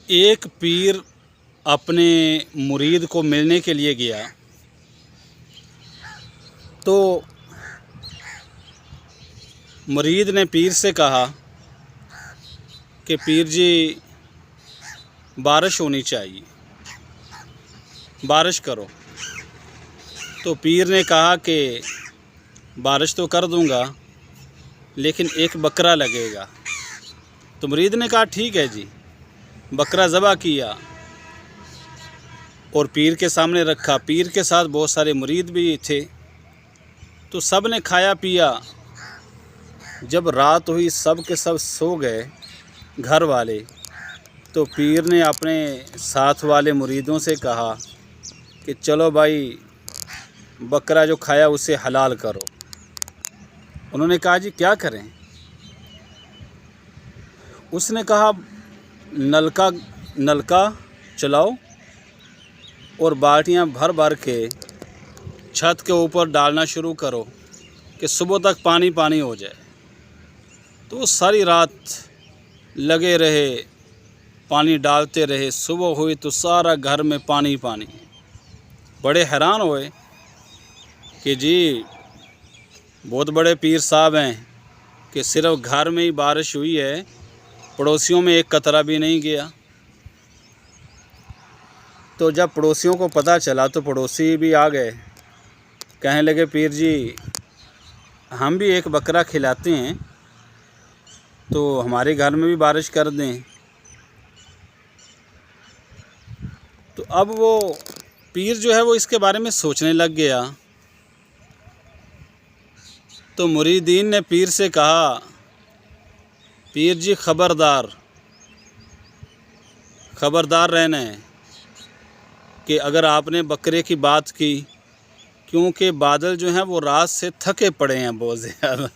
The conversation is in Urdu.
ایک پیر اپنے مرید کو ملنے کے لیے گیا تو مرید نے پیر سے کہا کہ پیر جی بارش ہونی چاہیے، بارش کرو۔ تو پیر نے کہا کہ بارش تو کر دوں گا لیکن ایک بکرا لگے گا۔ تو مرید نے کہا ٹھیک ہے جی، بکرا ذبح کیا اور پیر کے سامنے رکھا۔ پیر کے ساتھ بہت سارے مرید بھی تھے، تو سب نے کھایا پیا۔ جب رات ہوئی سب کے سب سو گئے گھر والے، تو پیر نے اپنے ساتھ والے مریدوں سے کہا کہ چلو بھائی بکرا جو کھایا اسے حلال کرو۔ انہوں نے کہا جی کیا کریں؟ اس نے کہا نلکا چلاؤ اور بالٹیاں بھر بھر کے چھت کے اوپر ڈالنا شروع کرو کہ صبح تک پانی پانی ہو جائے۔ تو ساری رات لگے رہے، پانی ڈالتے رہے۔ صبح ہوئی تو سارا گھر میں پانی پانی۔ بڑے حیران ہوئے کہ جی بہت بڑے پیر صاحب ہیں کہ صرف گھر میں ہی بارش ہوئی ہے، پڑوسیوں میں ایک قطرہ بھی نہیں گیا۔ تو جب پڑوسیوں کو پتہ چلا تو پڑوسی بھی آ گئے، کہنے لگے پیر جی ہم بھی ایک بکرا کھلاتے ہیں تو ہمارے گھر میں بھی بارش کر دیں۔ تو اب وہ پیر جو ہے وہ اس کے بارے میں سوچنے لگ گیا۔ تو مریدین نے پیر سے کہا پیر جی خبردار رہنا ہے کہ اگر آپ نے بکرے کی بات کی، کیونکہ بادل جو ہیں وہ رات سے تھکے پڑے ہیں بہت زیادہ۔